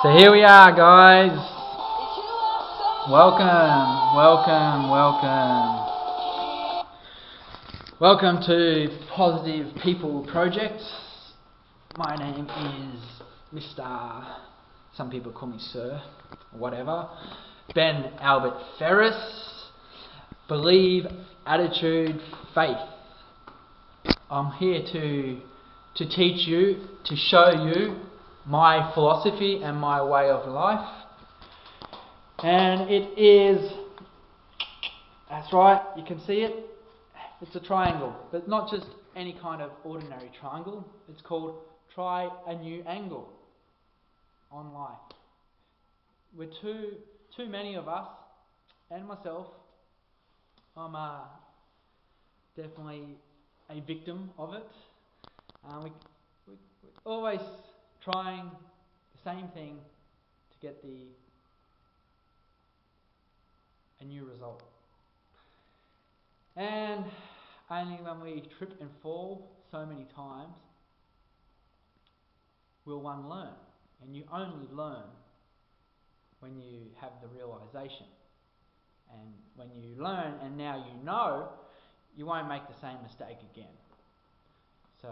So here we are, guys. Welcome, welcome, welcome. Welcome to Positive People Project. My name is Mr. Some people call me Sir, or whatever. Ben Albert Ferris. Believe, attitude, faith. I'm here to teach you, to show you my philosophy and my way of life. And it is, that's right, you can see it, it's a triangle, but not just any kind of ordinary triangle. It's called Try a New Angle on life. We're too many of us, and myself, I'm definitely a victim of it. We're always trying the same thing to get a new result. And only when we trip and fall so many times will one learn. And you only learn when you have the realization. And when you learn and now you know, you won't make the same mistake again. So,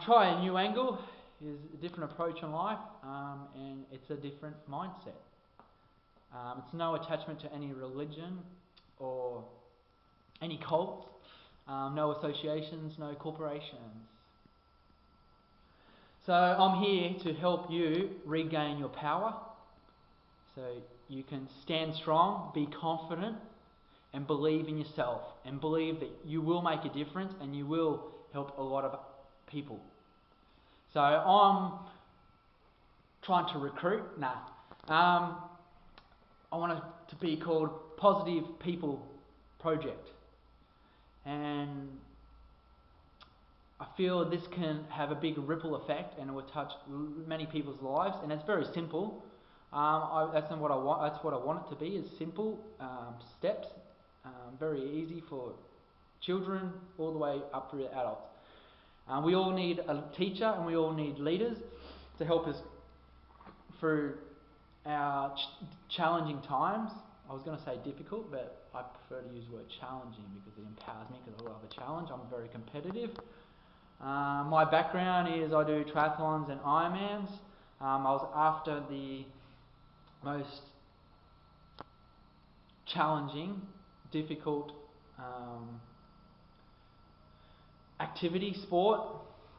try a new angle is a different approach in life, and it's a different mindset. It's no attachment to any religion or any cults, no associations, no corporations. So I'm here to help you regain your power so you can stand strong, be confident, and believe in yourself, and believe that you will make a difference and you will help a lot of people. So I'm trying to recruit. I want it to be called Positive People Project. And I feel this can have a big ripple effect and it will touch many people's lives. And it's very simple. That's what I want. That's what I want it to be, is simple steps. Very easy for children all the way up through adults. We all need a teacher and we all need leaders to help us through our challenging times. I was going to say difficult, but I prefer to use the word challenging because it empowers me, because I love a challenge. I'm very competitive. My background is I do triathlons and Ironmans. I was after the most challenging, difficult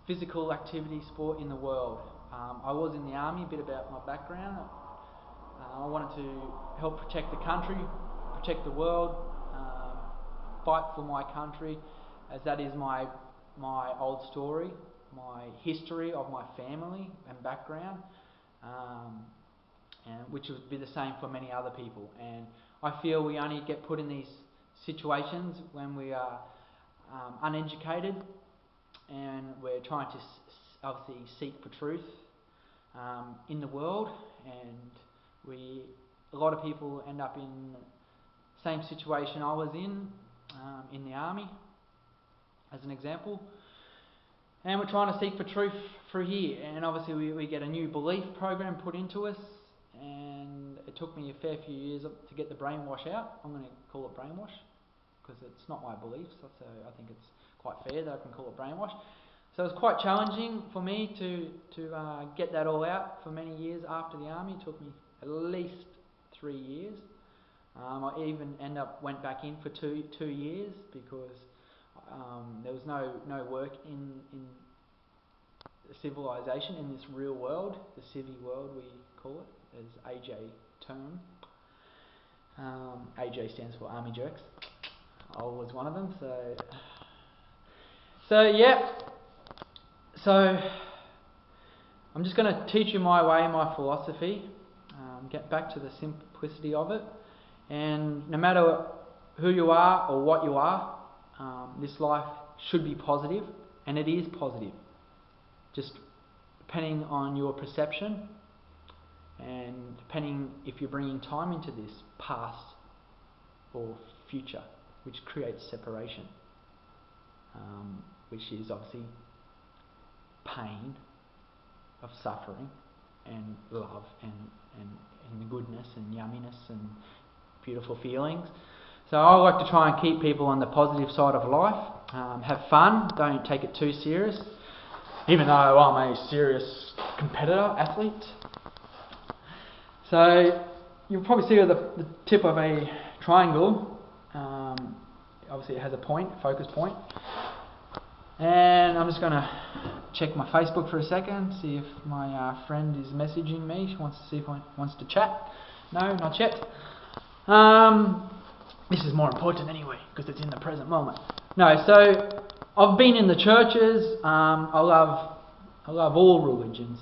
physical activity sport in the world. I was in the army. A bit about my background. I wanted to help protect the country, protect the world, fight for my country, as that is my old story, my history of my family and background, and which would be the same for many other people. And I feel we only get put in these situations when we are uneducated and we're trying to obviously seek for truth in the world, and a lot of people end up in the same situation I was in the army, as an example. And we're trying to seek for truth through here, and obviously we get a new belief program put into us, and it took me a fair few years to get the brainwash out. I'm going to call it brainwash because it's not my beliefs, so I think it's quite fair that I can call it brainwash. So it was quite challenging for me to get that all out for many years after the army. It took me at least 3 years. I even went back in for two years because there was no work in civilization, in this real world, the civvy world we call it, as AJ term. AJ stands for Army Jerks. I was one of them, so yeah. So I'm just going to teach you my way, my philosophy, get back to the simplicity of it. And no matter who you are or what you are, this life should be positive, and it is positive. Just depending on your perception and depending if you're bringing time into this past or future, which creates separation, which is obviously pain of suffering and love and the goodness and yumminess and beautiful feelings. So I like to try and keep people on the positive side of life. Have fun, don't take it too serious, even though I'm a serious competitor, athlete. So you'll probably see the tip of a triangle. Obviously it has a point, focus point. And I'm just going to check my Facebook for a second, see if my friend is messaging me. She wants to see if I wants to chat. No, not yet. This is more important anyway, because it's in the present moment. No, so I've been in the churches. I love all religions.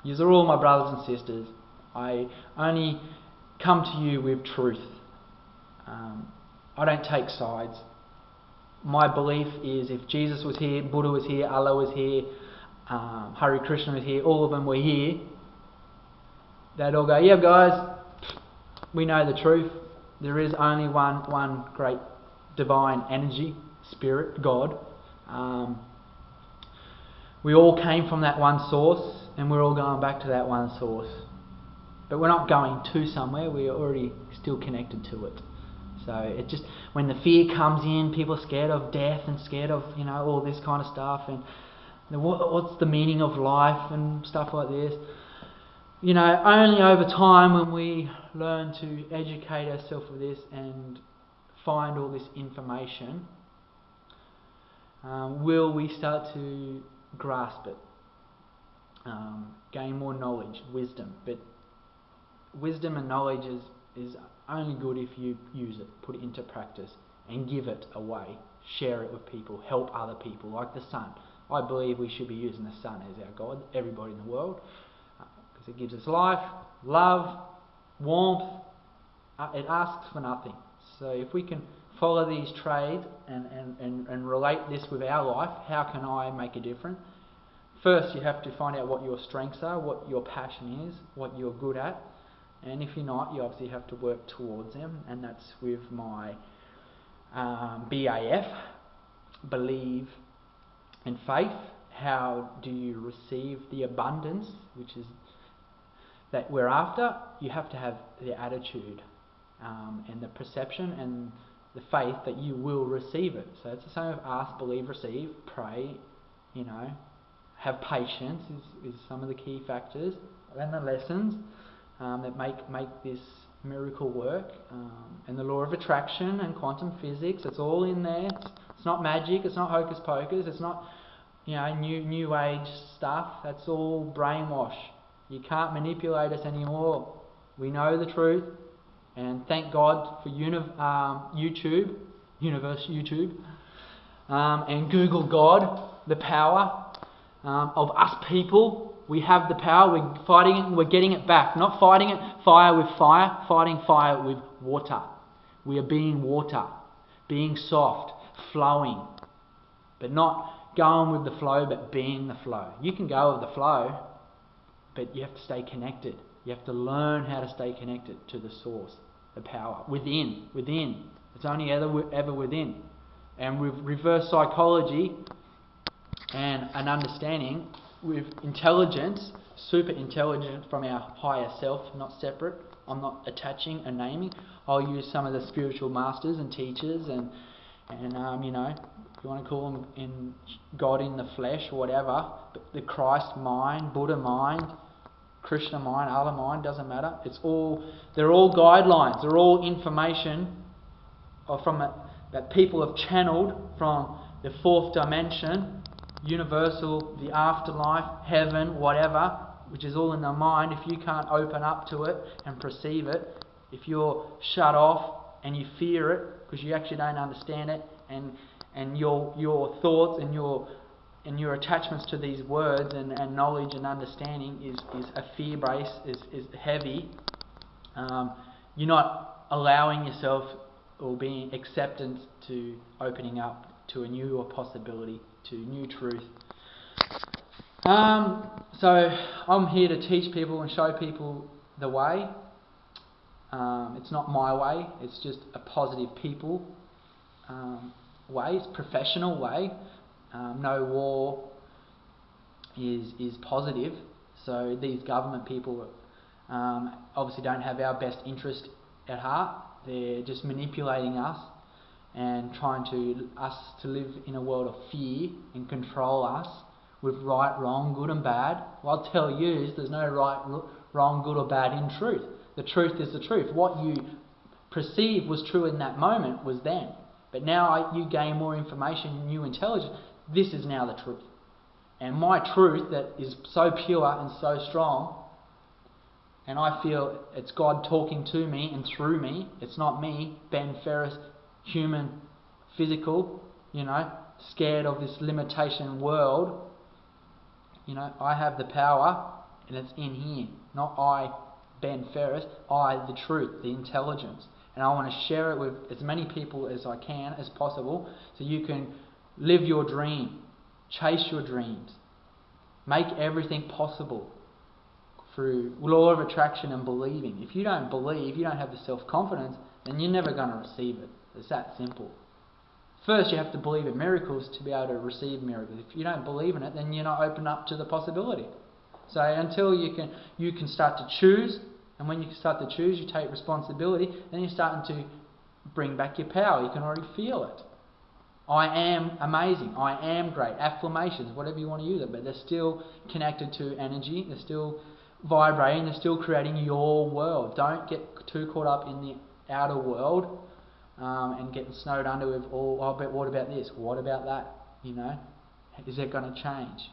Yous are all my brothers and sisters. I only come to you with truth. I don't take sides. My belief is if Jesus was here, Buddha was here, Allah was here, Hare Krishna was here, all of them were here, they'd all go, yeah guys, we know the truth. There is only one great divine energy, spirit, God. We all came from that one source and we're all going back to that one source. But we're not going to somewhere, we're already still connected to it. So it just, when the fear comes in, people are scared of death and scared of, all this kind of stuff and what's the meaning of life and stuff like this. Only over time when we learn to educate ourselves with this and find all this information, will we start to grasp it, gain more knowledge, wisdom. But wisdom and knowledge is only good if you use it, put it into practice and give it away, share it with people, help other people, like the sun. I believe we should be using the sun as our God, everybody in the world, because it gives us life, love, warmth. It asks for nothing. So if we can follow these trades and relate this with our life, how can I make a difference? First, you have to find out what your strengths are, what your passion is, what you're good at. And if you're not, you obviously have to work towards them, and that's with my BAF, Believe and Faith. How do you receive the abundance, which is that we're after? You have to have the attitude and the perception and the faith that you will receive it. So it's the same with ask, believe, receive, pray, have patience is some of the key factors, and the lessons that make this miracle work, and the law of attraction and quantum physics. It's all in there. It's not magic. It's not hocus pocus. It's not new age stuff. That's all brainwash. You can't manipulate us anymore. We know the truth, and thank God for YouTube, Universe YouTube, and Google God, the power of us people. We have the power, we're fighting it and we're getting it back. Not fighting it fire with fire, fighting fire with water. We are being water, being soft, flowing, but not going with the flow, but being the flow. You can go with the flow, but you have to stay connected. You have to learn how to stay connected to the source, the power, within. It's only ever within. And with reverse psychology and an understanding, with intelligence, super intelligence from our higher self, not separate. I'm not attaching and naming. I'll use some of the spiritual masters and teachers and if you want to call them in God in the flesh or whatever, but the Christ mind, Buddha mind, Krishna mind, Allah mind, doesn't matter. They're all guidelines. They're all information that people have channeled from the fourth dimension, universal, the afterlife, heaven, whatever, which is all in the mind. If you can't open up to it and perceive it, if you're shut off and you fear it because you actually don't understand it, and your thoughts and your attachments to these words and knowledge and understanding is a fear base, is heavy, you're not allowing yourself or being acceptance to opening up to a newer possibility, to new truth. So I'm here to teach people and show people the way. It's not my way, it's just a positive people way, it's professional way. No war is positive. So these government people obviously don't have our best interest at heart. They're just manipulating us and trying to live in a world of fear and control us with right, wrong, good and bad. Well, I'll tell you, there's no right, wrong, good or bad in truth. The truth is the truth. What you perceive was true in that moment was then. But now you gain more information, new intelligence. This is now the truth. And my truth that is so pure and so strong, and I feel it's God talking to me and through me. It's not me, Ben Ferris, human, physical, scared of this limitation world. I have the power, and it's in here. Not I, Ben Ferris. I, the truth, the intelligence. And I want to share it with as many people as I can, as possible, so you can live your dream, chase your dreams, make everything possible through law of attraction and believing. If you don't believe, you don't have the self-confidence, then you're never going to receive it. It's that simple. First, you have to believe in miracles to be able to receive miracles. If you don't believe in it, then you're not open up to the possibility. So until you can start to choose, and when you start to choose, you take responsibility, then you're starting to bring back your power. You can already feel it. I am amazing. I am great. Affirmations, whatever you want to use it, but they're still connected to energy. They're still vibrating. They're still creating your world. Don't get too caught up in the outer world and getting snowed under with but what about this? What about that? Is it going to change?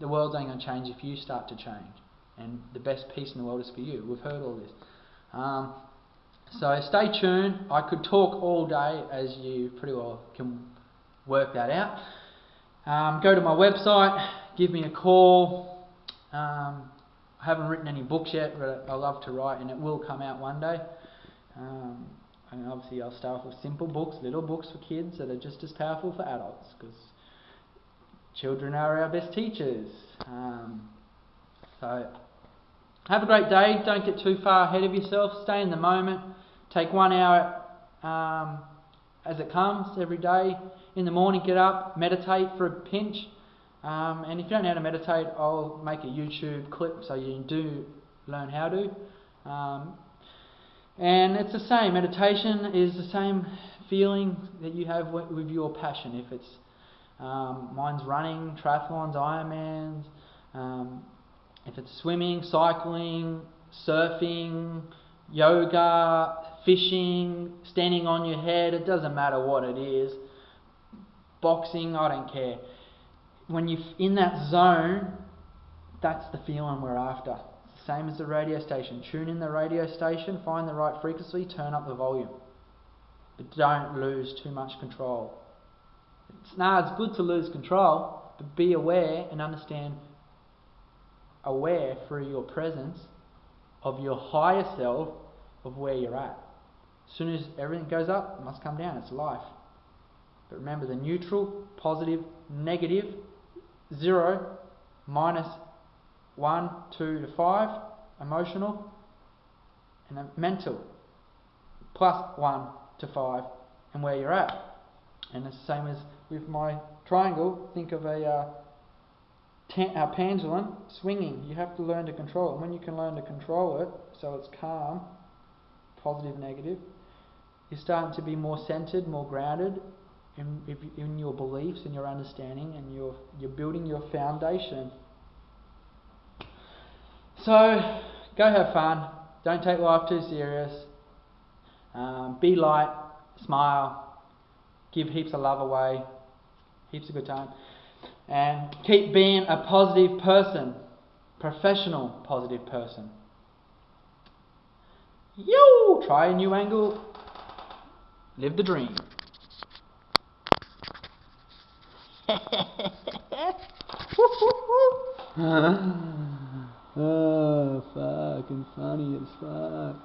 The world's only going to change if you start to change. And the best peace in the world is for you. We've heard all this. So stay tuned. I could talk all day, as you pretty well can work that out. Go to my website, give me a call. I haven't written any books yet, but I love to write, and it will come out one day. And obviously I'll start with simple books, little books for kids that are just as powerful for adults, because children are our best teachers. So have a great day. Don't get too far ahead of yourself. Stay in the moment. Take 1 hour as it comes every day. In the morning, get up, meditate for a pinch. And if you don't know how to meditate, I'll make a YouTube clip so you do learn how to. And it's the same. Meditation is the same feeling that you have with your passion. If it's mine's running, triathlons, Ironmans. If it's swimming, cycling, surfing, yoga, fishing, standing on your head, it doesn't matter what it is. Boxing, I don't care. When you're in that zone, that's the feeling we're after. It's the same as the radio station. Tune in the radio station, find the right frequency, turn up the volume. But don't lose too much control. It's good to lose control, but be aware and understand, aware through your presence of your higher self, of where you're at. As soon as everything goes up, it must come down. It's life. But remember, the neutral, positive, negative, 0, -1, 2 to 5, emotional, and then mental, +1 to 5, and where you're at. And it's the same as with my triangle. Think of a pendulum swinging. You have to learn to control it. And when you can learn to control it, so it's calm, positive, negative, you're starting to be more centered, more grounded in your beliefs and your understanding, and you're building your foundation. So go have fun. Don't take life too serious. Be light, smile, give heaps of love away, heaps of good time, and keep being a positive person, professional positive person. Yo! Try a new angle. Live the dream. Oh, fucking funny as fuck.